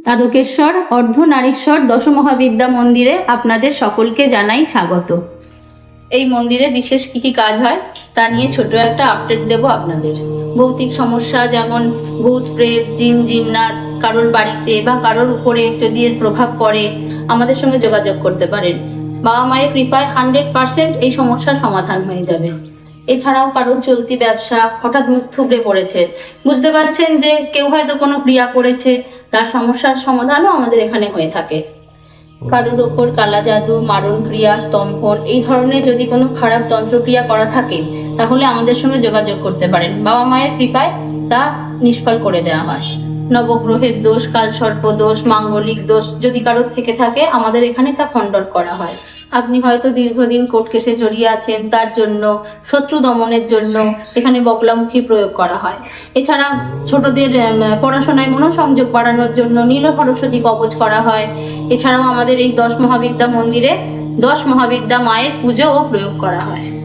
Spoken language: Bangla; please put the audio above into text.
তারকেশ্বর অর্ধনারীশ্বর দশমহাবিদ্যা মন্দিরে আপনাদের সকলকে জানাই স্বাগত। এই মন্দিরে বিশেষ কি কি কাজ হয় তা নিয়ে ছোট একটা আপডেট দেব আপনাদের। ভৌতিক সমস্যা যেমন ভূত প্রেত জিন জিন্নাত কারোর বাড়িতে বা কারোর উপরে যদি এর প্রভাব পড়ে আমাদের সঙ্গে যোগাযোগ করতে পারেন। বাবা মায়ের কৃপায় 100% এই সমস্যার সমাধান হয়ে যাবে। এছাড়াও কারোর চলতি ব্যবসা হঠাৎ মুখ থুবড়ে পড়েছে, বুঝতে পারছেন যে কেউ হয়তো কোনো ক্রিয়া করেছে, তার সমস্যার সমাধানও আমাদের এখানে হয়ে থাকে। কারোর ওপর কালা জাদু, মারণ ক্রিয়া, স্তম্ভন এই ধরনের যদি কোনো খারাপ তন্ত্রক্রিয়া করা থাকে তাহলে আমাদের সঙ্গে যোগাযোগ করতে পারেন। বাবা মায়ের কৃপায় তা নিষ্ফল করে দেওয়া হয়। নবগ্রহের দোষ, কালসর্প দোষ, মাঙ্গলিক দোষ যদি কারোর থেকে থাকে আমাদের এখানে তা খণ্ডন করা হয়। আপনি হয়তো দীর্ঘদিন কোর্ট কেসে জড়িয়ে আছেন, তার জন্য শত্রু দমনের জন্য এখানে বগলামুখী প্রয়োগ করা হয়। এছাড়া ছোটদের পড়াশোনায় মনোসংযোগ বাড়ানোর জন্য নীল সরস্বতী কবচ করা হয়। এছাড়াও আমাদের এই 10 মহাবিদ্যা মন্দিরে 10 মহাবিদ্যা মায়ের পুজো ও প্রয়োগ করা হয়।